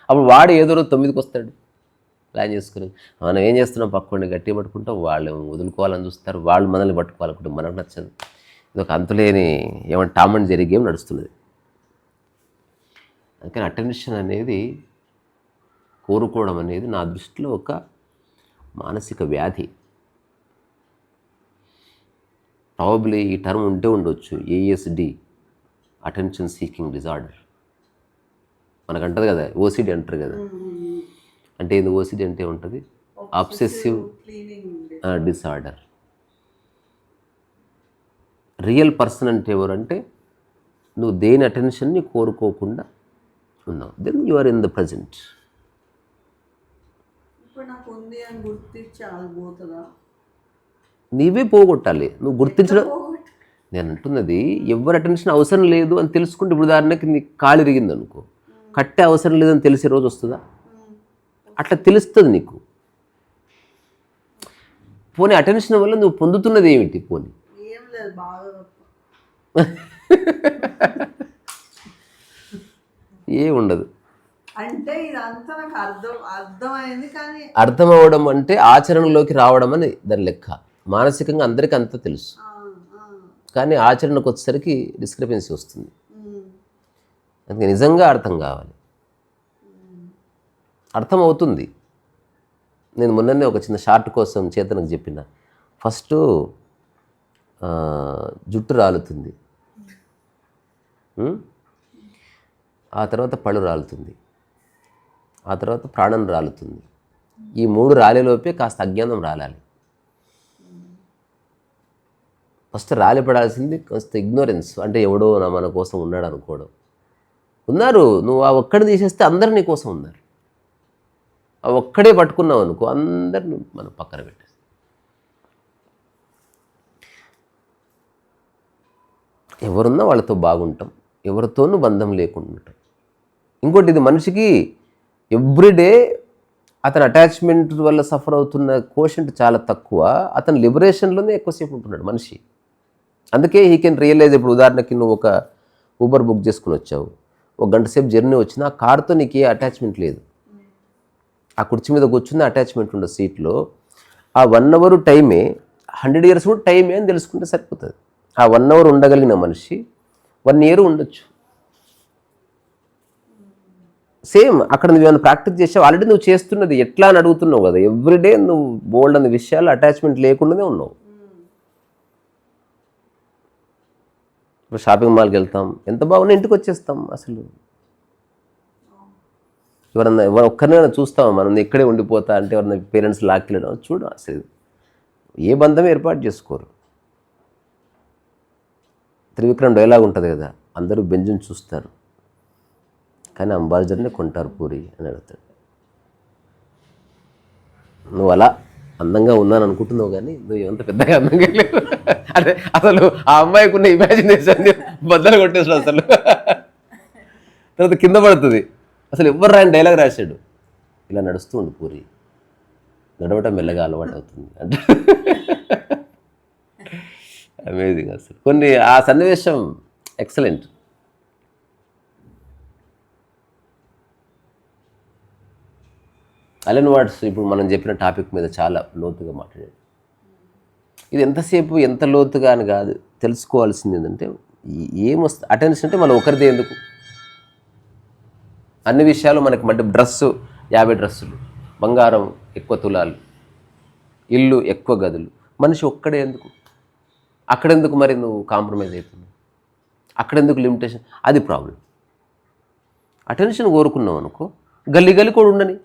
అప్పుడు వాడు ఏదో రోజు 9కి వస్తాడు ప్లాన్ చేసుకుని. మనం ఏం చేస్తున్నాం, పక్కన గట్టిగా పట్టుకుంటాం, వాళ్ళు వదులుకోవాలని చూస్తారు, వాళ్ళు మనల్ని పట్టుకోవాలనుకుంటే మనకు నచ్చదు. ఇది ఒక అంతులేని ఏమంటే టామ్ అండ్ జెర్రీ గేమ్ నడుస్తున్నది. అందుకని అటెన్షన్ అనేది, కోరుకోవడం అనేది నా దృష్టిలో ఒక మానసిక వ్యాధి. ప్రాబబ్లీ ఈ టర్మ్ ఉంటే ఉండొచ్చు, ఏఎస్డి, అటెన్షన్ సీకింగ్ డిజార్డర్. మనకంటది కదా, ఓసిడి అంటారు కదా. అంటే ఇది ఓసిడి అంటే ఉంటుంది, అబ్సెసివ్ డిసార్డర్. రియల్ పర్సన్ అంటే ఎవరంటే, నువ్వు దేని అటెన్షన్ని కోరుకోకుండా ఉన్నావు, then you are in the present. నీవే పోగొట్టాలి. నువ్వు గుర్తించడం, నేను అంటున్నది ఎవరి అటెన్షన్ అవసరం లేదు అని తెలుసుకుంటే, ఇప్పుడు ఉదాహరణకి నీకు కాలు ఇరిగింది అనుకో, కట్టే అవసరం లేదని తెలిసే రోజు వస్తుందా? అట్లా తెలుస్తుంది నీకు. పోనీ అటెన్షన్ వల్ల నువ్వు పొందుతున్నది ఏమిటి? పోనీ ఏం లేదు, బాగా ఏ ఉండదు. అంటే ఇదంతా నాకు అర్థమైంది, కానీ అర్థం అవ్వడం అంటే ఆచరణలోకి రావడం అని దాని లెక్క. మానసికంగా అందరికీ అంతా తెలుసు, కానీ ఆచరణకు వచ్చేసరికి డిస్క్రిపెన్సీ వస్తుంది. అందుకే నిజంగా అర్థం కావాలి. అర్థం అవుతుంది. నేను మొన్ననే ఒక చిన్న షార్ట్ కోసం చేతనకు చెప్పిన, ఫస్ట్ జుట్టు రాలుతుంది, ఆ తర్వాత పళ్ళు రాలుతుంది, ఆ తర్వాత ప్రాణం రాలుతుంది. ఈ 3 రాలేలోపే కాస్త అజ్ఞానం రాలాలి. ఫస్ట్ రాలిపడాల్సింది కాస్త ఇగ్నోరెన్స్, అంటే ఎవడో మన కోసం ఉన్నాడు అనుకోవడం. ఉన్నారు, నువ్వు ఆ ఒక్కడిని తీసేస్తే అందరు నీ కోసం ఉన్నారు. ఆ ఒక్కడే పట్టుకున్నావు అనుకో, అందరిని మనం పక్కన పెట్టేస్తాం. ఎవరున్నా వాళ్ళతో బాగుంటాం, ఎవరితోనూ బంధం లేకుండా ఉంటాం. ఇంకోటి, ఇది మనిషికి ఎవ్రీడే అతని అటాచ్మెంట్ వల్ల సఫర్ అవుతున్న కోషెంట్ చాలా తక్కువ. అతని లిబరేషన్లోనే ఎక్కువసేపు ఉంటున్నాడు మనిషి. అందుకే హీ కెన్ రియలైజ్. ఇప్పుడు ఉదాహరణకి నువ్వు ఒక ఊబర్ బుక్ చేసుకుని వచ్చావు, 1 గంట సేపు జర్నీ వచ్చినా ఆ కార్తో నీకు ఏ అటాచ్మెంట్ లేదు. ఆ కుర్చీ మీద కూర్చున్న అటాచ్మెంట్ ఉండదు సీట్లో. ఆ 1 అవర్ టైమే 100 years కూడా టైమే అని తెలుసుకుంటే సరిపోతుంది. ఆ 1 అవర్ ఉండగలిగిన మనిషి 1 year ఉండొచ్చు. సేమ్ అక్కడ నువ్వు ఏమైనా ప్రాక్టీస్ చేసావు, ఆల్రెడీ నువ్వు చేస్తున్నది ఎట్లా అని అడుగుతున్నావు కదా. ఎవ్రీడే నువ్వు బోల్డ్ అనే విషయాలు అటాచ్మెంట్ లేకుండానే ఉన్నావు. ఇప్పుడు షాపింగ్ మాల్కి వెళ్తాం, ఎంత బాగున్నా ఇంటికి వచ్చేస్తాం. అసలు ఎవరన్నా ఒక్కరినైనా చూస్తాం మనం, ఇక్కడే ఉండిపోతా అంటే ఎవరన్నా పేరెంట్స్ లాక్కెళ్ళడం చూడు. అసలు ఏ బంధం ఏర్పాటు చేసుకోరు. త్రివిక్రమ్ డైలాగ్ ఉంటుంది కదా, అందరూ బెంజుని చూస్తారు కానీ అంబార్జర్ని కొంటారు పూరి అని అడుగుతాడు. నువ్వు అలా అందంగా ఉన్నాను అనుకుంటున్నావు కానీ నువ్వు ఎంత పెద్దగా అందంగా లేవు. అంటే అసలు ఆ అమ్మాయికి ఉన్న ఇమాజినేషన్ బద్దలు కొట్టేసాడు అసలు. తర్వాత కింద పడుతుంది. అసలు ఎవరు రాని డైలాగ్ రాశాడు, ఇలా నడుస్తూ ఉండు పూరి, నడవటం మెల్లగా అలవాటు అవుతుంది అంటే. అమేజింగ్ అసలు. కొన్ని ఆ సన్నివేశం ఎక్సలెంట్. అలెన్ వాట్స్ ఇప్పుడు మనం చెప్పిన టాపిక్ మీద చాలా లోతుగా మాట్లాడాడు. ఇది ఎంతసేపు ఎంత లోతుగా అని కాదు, తెలుసుకోవాల్సింది ఏంటంటే ఏమొస్తుంది అటెన్షన్ అంటే మనం ఒకరిదే ఎందుకు. అన్ని విషయాలు మనకి మధ్య డ్రెస్సు 50 డ్రెస్సులు, బంగారం ఎక్కువ తులాలు, ఇల్లు ఎక్కువ గదులు, మనిషి ఒక్కడే ఎందుకు? అక్కడెందుకు మరి నువ్వు కాంప్రమైజ్ అవుతున్నావు? అక్కడెందుకు లిమిటేషన్? అది ప్రాబ్లం. అటెన్షన్ కోరుకున్నావు అనుకో, గల్లీ గల్లీ కూడా ఉండని,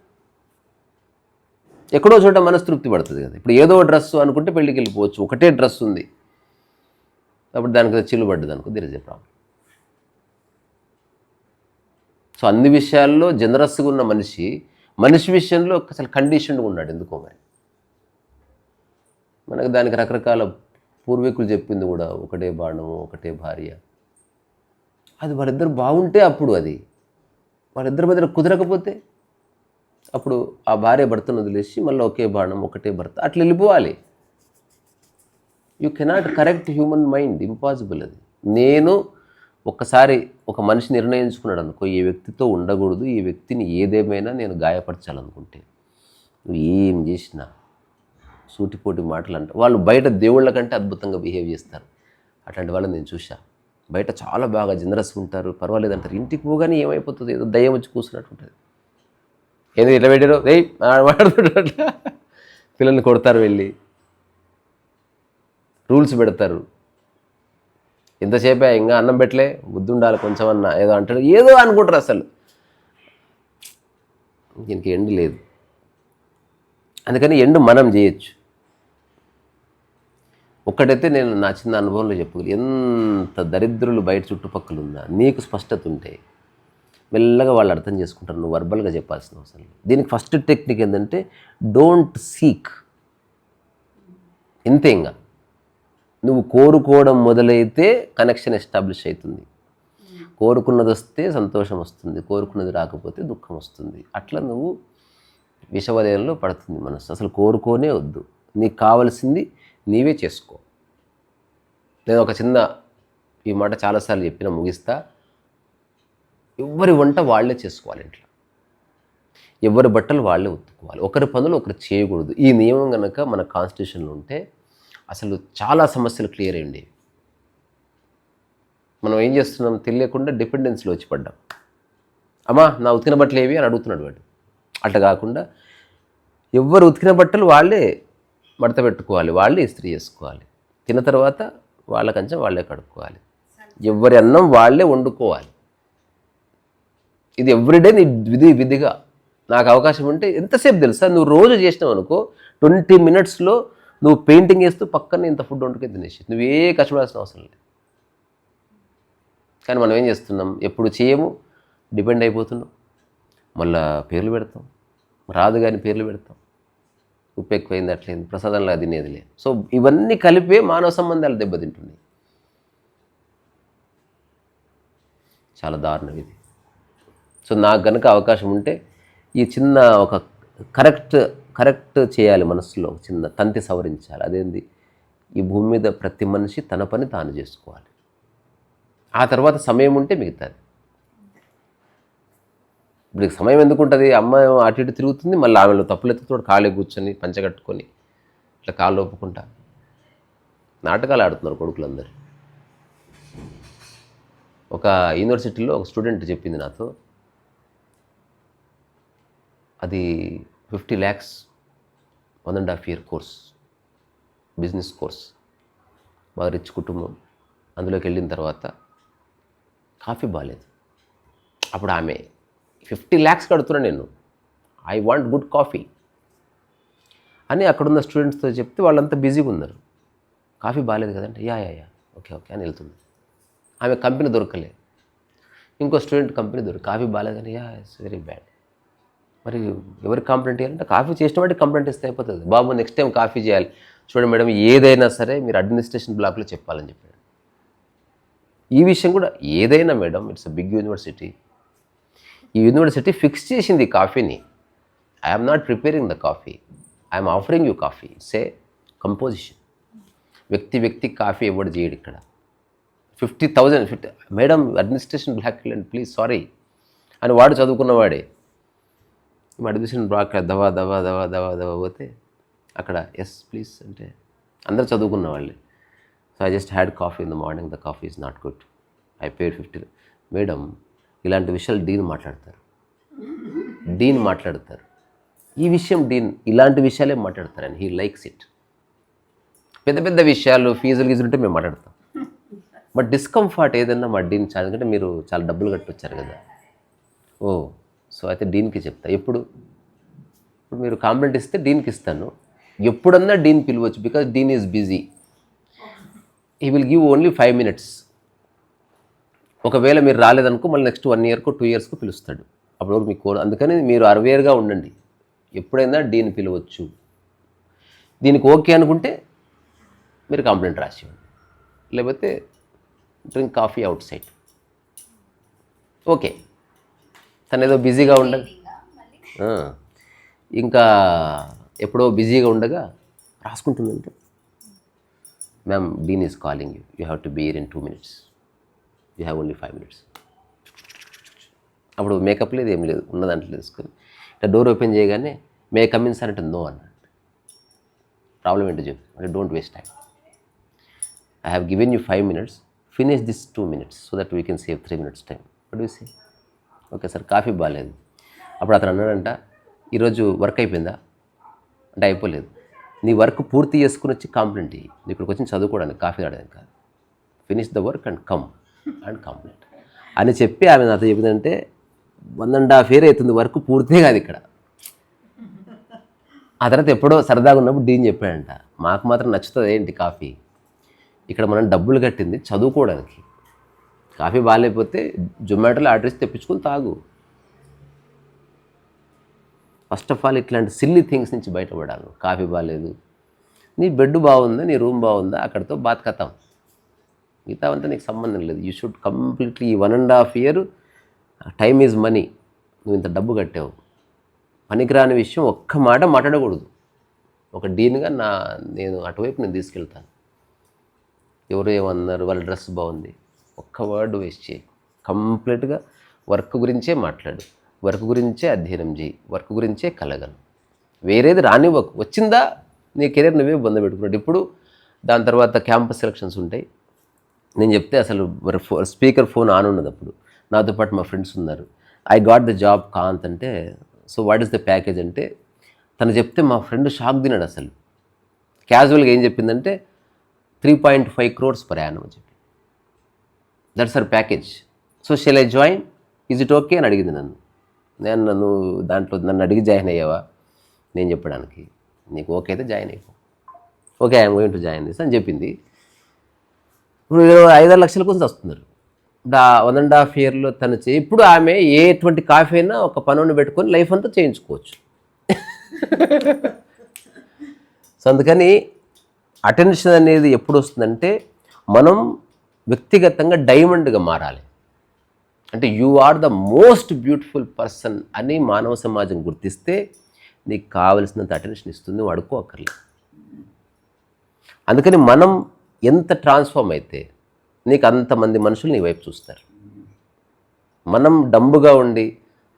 ఎక్కడో చోట మనస్తృప్తి పడుతుంది కదా. ఇప్పుడు ఏదో డ్రెస్సు అనుకుంటే పెళ్ళికి వెళ్ళిపోవచ్చు, ఒకటే డ్రెస్ ఉంది, అప్పుడు దానికి చిల్లు పడ్డది అనుకో, there is a problem. So అన్ని విషయాల్లో జనరస్గా ఉన్న మనిషి విషయంలో అసలు కండిషన్గా ఉన్నాడు ఎందుకో మరి. మనకు దానికి రకరకాల పూర్వీకులు చెప్పింది కూడా, ఒకటే బాణము ఒకటే భార్య. అది వాళ్ళిద్దరు బాగుంటే అప్పుడు, అది వాళ్ళిద్దరి మధ్య కుదరకపోతే అప్పుడు ఆ భార్య భర్తను వదిలేసి మళ్ళీ ఒకే బాణం ఒకటే భర్త అట్లా వెళ్ళిపోవాలి. You cannot correct human mind, impossible అది. నేను ఒక్కసారి ఒక మనిషి నిర్ణయించుకున్నాడు అనుకో, ఈ వ్యక్తితో ఉండకూడదు, ఈ వ్యక్తిని ఏదేమైనా నేను గాయపరచాలనుకుంటే, నువ్వు ఏం చేసినా సూటిపోటి మాటలు అంటే, వాళ్ళు బయట దేవుళ్ళ కంటే అద్భుతంగా బిహేవ్ చేస్తారు. అట్లాంటి వాళ్ళని నేను చూసా. బయట చాలా బాగా జనరస్ ఉంటారు, పర్వాలేదు అంటారు, ఇంటికి పోగానే ఏమైపోతుంది, ఏదో దయ్యం వచ్చి కూర్చున్నట్టు ఉంటుంది. ఏంది ఇట్లా పెట్టారు, మాట్లాడుతుంటారు, అట్లా పిల్లల్ని కొడతారు, వెళ్ళి రూల్స్ పెడతారు. ఎంతసేపే ఇంకా అన్నం పెట్టలే, బుద్ధి ఉండాలి కొంచెం అన్న, ఏదో అంటాడు, ఏదో అనుకుంటారు. అసలు దీనికి ఎండ్ లేదు. అందుకని ఎండ్ మనం చేయొచ్చు. ఒక్కటైతే నేను నా చిన్న అనుభవంలో చెప్పగలను, ఎంత దరిద్రులు బయట చుట్టుపక్కల ఉన్నా నీకు స్పష్టత ఉంటే మెల్లగా వాళ్ళు అర్థం చేసుకుంటారు, నువ్వు వర్బల్గా చెప్పాల్సిన అవసరం లేదు. దీనికి ఫస్ట్ టెక్నిక్ ఏంటంటే, డోంట్ సీక్. ఇంతే. ఇంకా నువ్వు కోరుకోవడం మొదలైతే కనెక్షన్ ఎస్టాబ్లిష్ అవుతుంది. కోరుకున్నది వస్తే సంతోషం వస్తుంది, కోరుకున్నది రాకపోతే దుఃఖం వస్తుంది. అట్లా నువ్వు విషవలయంలో పడుతుంది మనసు. అసలు కోరుకోనే వద్దు. నీకు కావలసింది నీవే చేసుకో. నేను ఒక చిన్న ఈ మాట చాలాసార్లు చెప్పిన, ముగిస్తా. ఎవరి వంట వాళ్ళే చేసుకోవాలి ఇంట్లో, ఎవరి బట్టలు వాళ్ళే ఉతుక్కోవాలి, ఒకరి పనులు ఒకరు చేయకూడదు. ఈ నియమం కనుక మన కాన్స్టిట్యూషన్లో ఉంటే అసలు చాలా సమస్యలు క్లియర్ అయ్యండి. మనం ఏం చేస్తున్నాం తెలియకుండా డిపెండెన్సీలో వచ్చి పడ్డాం. అమ్మా నా ఉతికిన బట్టలు ఏవి అని అడుగుతున్నాడు వాడు. అట్లా కాకుండా ఎవరు ఉతికిన బట్టలు వాళ్ళే మడత పెట్టుకోవాలి, వాళ్ళే ఇస్త్రీ చేసుకోవాలి, తిన్న తర్వాత వాళ్ళ కంచెం వాళ్ళే కడుక్కోవాలి, ఎవరి అన్నం వాళ్ళే వండుకోవాలి. ఇది ఎవ్రీడే నీ విధిగా. నాకు అవకాశం ఉంటే ఎంతసేపు తెలుసా, నువ్వు రోజు చేసినావు అనుకో 20 minutesలో నువ్వు పెయింటింగ్ వేస్తూ పక్కనే ఇంత ఫుడ్ వండుకొని తినేసి నువ్వే కష్టపడాల్సిన అవసరం లేదు. కానీ మనం ఏం చేస్తున్నాం, ఎప్పుడు చేయము, డిపెండ్ అయిపోతున్నాం. మళ్ళా పేర్లు పెడతాం, రాదు కానీ పేర్లు పెడతాం. ఉప్పు ఎక్కువైంది, అట్లయింది, ప్రసాదంలా తినేది లేదు. సో ఇవన్నీ కలిపే మానవ సంబంధాలు దెబ్బతింటున్నాయి. చాలా దారుణం ఇది. సో నాకు కనుక అవకాశం ఉంటే ఈ చిన్న ఒక కరెక్ట్ చేయాలి మనసులో, చిన్న తంతి సవరించాలి. అదేంది, ఈ భూమి మీద ప్రతి మనిషి తన పని తాను చేసుకోవాలి. ఆ తర్వాత సమయం ఉంటే మిగతాది. ఇప్పుడు సమయం ఎందుకు ఉంటుంది, అమ్మాయి అటు ఇటు తిరుగుతుంది, మళ్ళీ ఆమెలో తప్పులు ఎత్తుతో ఖాళీ కూర్చొని పంచగట్టుకొని ఇట్లా కాళ్ళు ఒప్పుకుంటా నాటకాలు ఆడుతున్నారు కొడుకులందరూ. ఒక యూనివర్సిటీలో ఒక స్టూడెంట్ చెప్పింది నాతో, అది 50 lakhs 1.5 year course, business course, బాగా రిచ్ కుటుంబం. అందులోకి వెళ్ళిన తర్వాత కాఫీ బాగాలేదు. అప్పుడు ఆమె 50 lakhs కడుతున్నా నేను, ఐ వాంట్ గుడ్ కాఫీ అని అక్కడున్న స్టూడెంట్స్తో చెప్తే వాళ్ళంతా బిజీగా ఉన్నారు. కాఫీ బాగాలేదు కదంటే యా ఓకే అని వెళ్తుంది. ఆమె కంపెనీ దొరకలే. ఇంకో స్టూడెంట్ కంపెనీ కాఫీ బాగాలేదు కానీ యా ఇట్స్ వెరీ బ్యాడ్. మరి ఎవరికి కంప్లైంట్ చేయాలంటే కాఫీ చేసిన వాటికి కంప్లైంట్ ఇస్తే అయిపోతుంది. బాబు నెక్స్ట్ టైం కాఫీ చేయాలి, చూడండి మేడం ఏదైనా సరే మీరు అడ్మినిస్ట్రేషన్ బ్లాక్లో చెప్పాలని చెప్పాడు. ఈ విషయం కూడా ఏదైనా madam, it's a big university, ఈ యూనివర్సిటీ ఫిక్స్ చేసింది కాఫీని. I'm not preparing the coffee, I'm offering you coffee. It's a composition. వ్యక్తి కాఫీ ఎవరు చేయడు ఇక్కడ. 50,000 మేడం అడ్మినిస్ట్రేషన్ బ్లాక్ వెళ్ళండి ప్లీజ్, సారీ అని వాడు చదువుకున్నవాడే. అడ్మిషన్ బ్లాక్ దవా పోతే అక్కడ ఎస్ ప్లీజ్ అంటే అందరు చదువుకున్న వాళ్ళే. So I just had coffee in the morning, the coffee is not good, I paid 50. Madam ఇలాంటి విషయాలు డీన్ మాట్లాడతారు. ఈ విషయం డీన్ ఇలాంటి విషయాలే మాట్లాడతారు అండ్ హీ లైక్స్ ఇట్. పెద్ద విషయాలు ఫీజులు ఉంటే మేము మాట్లాడతాం, బట్ డిస్కంఫర్ట్ ఏదైనా మా డీన్ చాలా, ఎందుకంటే మీరు చాలా డబ్బులు కట్టి వచ్చారు కదా. ఓ సో అయితే డీన్కి చెప్తా. ఇప్పుడు మీరు కాంప్లైంట్ ఇస్తే డీన్కి ఇస్తాను, ఎప్పుడన్నా డీన్ పిలవచ్చు, because dean is busy. He will give only 5 minutes. ఒకవేళ మీరు రాలేదనుకో మళ్ళీ నెక్స్ట్ 1 yearకో 2 yearsకో పిలుస్తాడు. అప్పుడు మీకు అందుకని మీరు అవేర్గా ఉండండి. ఎప్పుడైనా డీన్ పిలవచ్చు. దీనికి ఓకే అనుకుంటే మీరు కంప్లైంట్ రాసివ్వండి, లేకపోతే drink coffee outside. Okay, తను ఏదో బిజీగా ఉండగా, ఇంకా ఎప్పుడో బిజీగా ఉండగా రాసుకుంటుందంటే ma'am dean is calling you have to be here in 2 minutes, you have only 5 minutes. అప్పుడు మేకప్ లేదు, ఏం లేదు, ఉన్న దాంట్లో తీసుకొని ఇట్లా డోర్ ఓపెన్ చేయగానే మే కమ్ ఇన్ సార్ అంటే నో అన్నాడు. ప్రాబ్లం ఏంటో చెప్పు అంటే don't waste time, I have given you 5 minutes, finish this 2 minutes so that we can save 3 minutes time. What you say? Okay sir coffee బాగాలేదు. అప్పుడు అతను అన్నాడంట, ఈరోజు వర్క్ అయిపోయిందా అంటే అయిపోలేదు, నీ వర్క్ పూర్తి చేసుకుని వచ్చి కంప్లైంట్ ఇయ్యి, నీ ఇక్కడికి వచ్చి చదువుకోవడానికి కాఫీ తాగడానికి కాదు, finish the work and come and complaint అని చెప్పి ఆమె నాతో చెప్పిందంటే 1.5 year అవుతుంది, వర్క్ పూర్తే కాదు ఇక్కడ. ఆ తర్వాత ఎప్పుడో సరదాగా ఉన్నప్పుడు డీన్ చెప్పాడంట, మాకు మాత్రం నచ్చుతుంది ఏంటి కాఫీ, ఇక్కడ మనం డబ్బులు కట్టింది చదువుకోవడానికి, కాఫీ బాగాలేకపోతే జొమాటోలో ఆర్డర్ ఇచ్చి తెప్పించుకొని తాగు. ఫస్ట్ ఆఫ్ ఆల్ ఇట్లాంటి సిల్లీ థింగ్స్ నుంచి బయటపడాలి. కాఫీ బాగాలేదు, నీ బెడ్ బాగుందా, నీ రూమ్ బాగుందా, అక్కడితో బాత్ కథం. మిగతా అంతా నీకు సంబంధం లేదు. You should completely 1.5 year time is money. నువ్వు ఇంత డబ్బు కట్టావు, పనికిరాని విషయం ఒక్క మాట మాట్లాడకూడదు. ఒక డీన్గా నేను అటువైపు నేను తీసుకెళ్తాను. ఎవరు ఏమన్నారు, వాళ్ళ డ్రెస్ బాగుంది, ఒక్క వర్డ్ వేస్ట్ చేయి. కంప్లీట్గా వర్క్ గురించే మాట్లాడు, వర్క్ గురించే అధ్యయనం చేయి, వర్క్ గురించే కలగను. వేరేది రానివ్వకు. వచ్చిందా నీ కెరీర్ నువ్వే పొందబెట్టుకున్నాడు. ఇప్పుడు దాని తర్వాత క్యాంపస్ సెలక్షన్స్ ఉంటాయి. నేను చెప్తే అసలు స్పీకర్ ఫోన్ ఆన్ ఉన్నది. అప్పుడు నాతో పాటు మా ఫ్రెండ్స్ ఉన్నారు. ఐ గాట్ ద జాబ్ కాంత్ అంటే, so what is the package అంటే, తను చెప్తే మా ఫ్రెండ్ షాక్ తిన్నాడు. అసలు క్యాజువల్గా ఏం చెప్పిందంటే 3.5 crores per annum అని చెప్పి. That's our package. So shall I join, is it okay అని అడిగింది నన్ను. నన్ను దాంట్లో నన్ను అడిగి జాయిన్ అయ్యావా నేను చెప్పడానికి, నీకు ఓకే అయితే జాయిన్ అయిపో. Okay, I'm going to join this అని చెప్పింది. ఇప్పుడు 5-6 లక్షల కోసం వస్తున్నారు. ఇప్పుడు ఆ 1.5 yearలో తను ఇప్పుడు ఆమె ఎటువంటి కాఫీ అయినా ఒక పనుని పెట్టుకొని లైఫ్ అంతా చేయించుకోవచ్చు. సో అందుకని అటెన్షన్ అనేది ఎప్పుడు వస్తుందంటే, మనం వ్యక్తిగతంగా డైమండ్గా మారాలి. అంటే you are the most beautiful person అని మానవ సమాజం గుర్తిస్తే నీకు కావలసినంత అటెన్షన్ ఇస్తుంది, వాడుకో అక్కర్లేదు. అందుకని మనం ఎంత ట్రాన్స్ఫార్మ్ అయితే నీకు అంతమంది మనుషులు నీ వైపు చూస్తారు. మనం డంబుగా ఉండి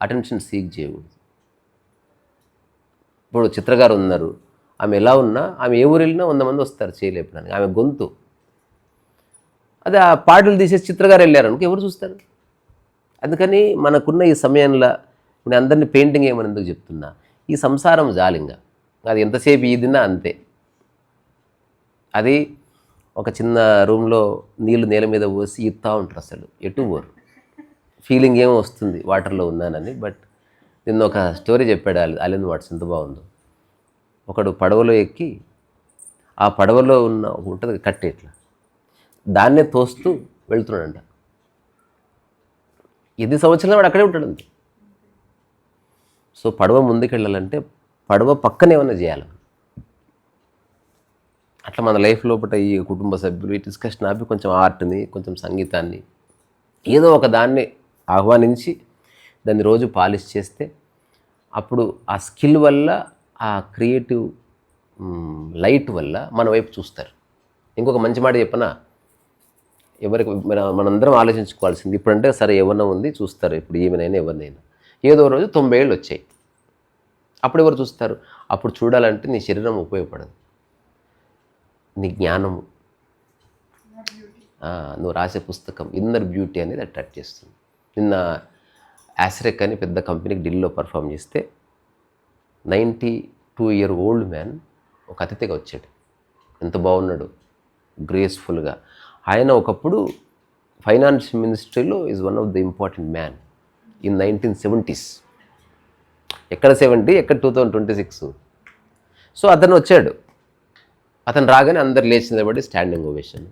అటెన్షన్ సీక్ చేయకూడదు. ఇప్పుడు చిత్రగారు ఉన్నారు, ఆమె ఎలా ఉన్నా, ఆమె ఏ ఊరు వెళ్ళినా 100 మంది వస్తారు చేయలేపడానికి. ఆమె గొంతు అదే, ఆ పాటలు తీసేసి చిత్రగారు వెళ్ళారనుకో ఎవరు చూస్తారు? అందుకని మనకున్న ఈ సమయంలో నేను అందరినీ పెయింటింగ్ ఏమని ఎందుకు చెప్తున్నా, ఈ సంసారం జాలింగా అది ఎంతసేపు ఈదినా అంతే. అది ఒక చిన్న రూమ్లో నీళ్లు నేల మీద పోసి ఇత్తా ఉంటారు, అసలు ఎటు పోరు. ఫీలింగ్ ఏమో వస్తుంది వాటర్లో ఉన్నానని. బట్ నిన్న ఒక స్టోరీ చెప్పాడు అలెన్ వాట్స్, ఎంత బాగుందో. ఒకడు పడవలో ఎక్కి, ఆ పడవలో ఉన్న ఉంటుంది కట్టె, ఇట్లా దాన్నే తోస్తూ వెళ్తున్నాడంట. 8 సంవత్సరాలు వాడు అక్కడే ఉంటాడు అంతే. సో పడవ ముందుకెళ్ళాలంటే పడవ పక్కన ఏమన్నా చేయాలి. అట్లా మన లైఫ్ లోపల ఈ కుటుంబ సభ్యులు ఈ డిస్కషన్ ఆపి కొంచెం ఆర్ట్ని, కొంచెం సంగీతాన్ని, ఏదో ఒక దాన్ని ఆహ్వానించి దాన్ని రోజు పాలిష్ చేస్తే అప్పుడు ఆ స్కిల్ వల్ల, ఆ క్రియేటివ్ లైట్ వల్ల మన వైపు చూస్తారు. ఇంకొక మంచి మాట చెప్పనా, ఎవరికి మనందరం ఆలోచించుకోవాల్సింది. ఇప్పుడంటే సరే ఎవరిన ఉంది చూస్తారు, ఇప్పుడు ఈమెనైనా ఎవరినైనా. ఏదో రోజు 90 ఏళ్ళు వచ్చాయి, అప్పుడు ఎవరు చూస్తారు? అప్పుడు చూడాలంటే నీ శరీరం ఉపయోగపడదు, నీ జ్ఞానము, నువ్వు రాసే పుస్తకం, ఇన్నర్ బ్యూటీ అనేది అట్రాక్ట్ చేస్తుంది. నిన్న యాస్రెక్ అని పెద్ద కంపెనీకి ఢిల్లీలో పర్ఫామ్ చేస్తే 92-year-old మ్యాన్ ఒక అతిథిగా వచ్చాడు. ఎంత బాగున్నాడు, గ్రేస్ఫుల్గా. ఆయన ఒకప్పుడు ఫైనాన్స్ మినిస్ట్రీలో is one of the important man in 1970s. ఎక్కడ 70, ఎక్కడ 2026. సో అతను వచ్చాడు. అతను రాగానే అందరు లేచి నిలబడి స్టాండింగ్ ఓవేషన్.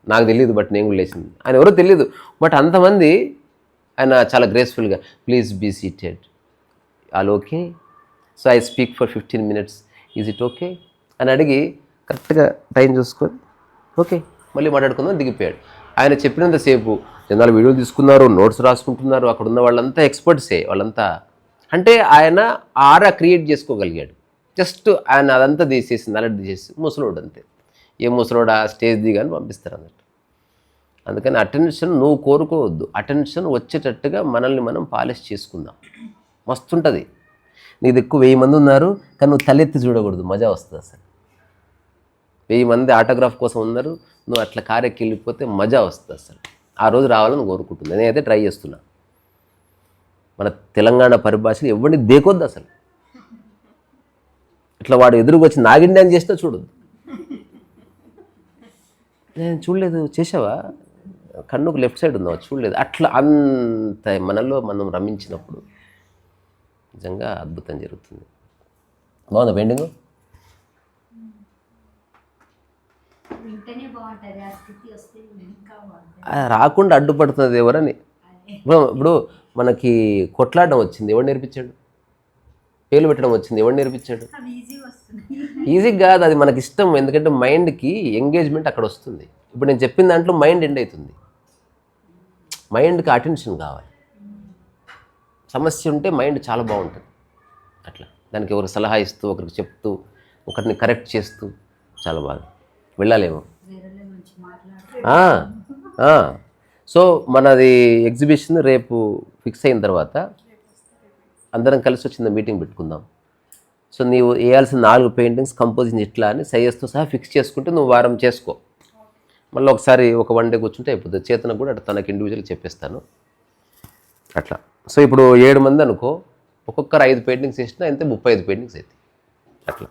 నాకు తెలియదు, బట్ నేను కూడా లేచింది. ఆయన ఎవరో తెలియదు, బట్ అంతమంది ఆయన చాలా గ్రేస్ఫుల్గా, please be seated, all okay, so I speak for 15 minutes, is it okay అని అడిగి కరెక్ట్గా టైం చూసుకొని ఓకే మళ్ళీ మాట్లాడుకుందాం దిగిపోయాడు. ఆయన చెప్పినంతసేపు జనాలు వీడియోలు తీసుకున్నారు, నోట్స్ రాసుకుంటున్నారు. అక్కడ ఉన్న వాళ్ళంతా ఎక్స్పర్ట్సే వాళ్ళంతా. అంటే ఆయన ఆరా క్రియేట్ చేసుకోగలిగాడు. జస్ట్ ఆయన అదంతా తీసేసి నల్లటి తీసేసి ముసలోడు అంతే. ఏ ముసలోడు ఆ స్టేజ్ దిగాని పంపిస్తారు అన్నట్టు. అందుకని అటెన్షన్ నువ్వు కోరుకోవద్దు, అటెన్షన్ వచ్చేటట్టుగా మనల్ని మనం పాలిష్ చేసుకుందాం. మస్తుంటుంది. నీకు ఎక్కువ 1000 మంది ఉన్నారు, కానీ నువ్వు తలెత్తి చూడకూడదు, మజా వస్తుంది అసలు. 1000 మంది ఆటోగ్రాఫ్ కోసం ఉన్నారు, నువ్వు అట్లా కారెక్కి వెళ్ళిపోతే మజా వస్తుంది అసలు. ఆ రోజు రావాలని కోరుకుంటుంది. నేనైతే ట్రై చేస్తున్నా. మన తెలంగాణ పరిభాషలు ఎవరిని దేకొద్దు అసలు. ఇట్లా వాడు ఎదురుకు వచ్చి నాగిండాన్ని చేసినా చూడొద్దు. నేను చూడలేదు, చేసావా, కన్నుకు లెఫ్ట్ సైడ్ ఉందా, చూడలేదు. అట్లా అంత మనలో మనం రమించినప్పుడు నిజంగా అద్భుతం జరుగుతుంది. బాగుందా పెయింటింగ్? రాకుండా అడ్డుపడుతుంది ఎవరని. ఇప్పుడు మనకి కొట్లాడడం వచ్చింది, ఎవడు నేర్పించాడు? పేర్లు పెట్టడం వచ్చింది, ఎవడు నేర్పించాడు? ఈజీ కాదు, అది మనకి ఇష్టం. ఎందుకంటే మైండ్కి ఎంగేజ్మెంట్ అక్కడ వస్తుంది. ఇప్పుడు నేను చెప్పిన దాంట్లో మైండ్ ఎండ్ అవుతుంది. మైండ్కి అటెన్షన్ కావాలి. సమస్య ఉంటే మైండ్ చాలా బాగుంటుంది. అట్లా దానికి ఒకరికి సలహా ఇస్తూ, ఒకరికి చెప్తూ, ఒకరిని కరెక్ట్ చేస్తూ చాలా బాగా వెళ్ళాలేమో. సో మనది ఎగ్జిబిషన్ రేపు ఫిక్స్ అయిన తర్వాత అందరం కలిసి వచ్చిన మీటింగ్ పెట్టుకుందాం. సో నీవు వేయాల్సిన 4 పెయింటింగ్స్ కంపోజిషన్ ఇట్లా అని సైజెస్తో సహా ఫిక్స్ చేసుకుంటే నువ్వు వారం చేసుకో. మళ్ళీ ఒకసారి ఒక 1 డే కూర్చుంటే అయిపోతుంది. చేతనకు కూడా అట్లా తనకి ఇండివిజువల్గా చెప్పేస్తాను అట్లా. సో ఇప్పుడు 7 మంది అనుకో, ఒక్కొక్కరు 5 పెయింటింగ్స్ వేసినా అయితే 35 పెయింటింగ్స్ అవుతాయి అట్లా.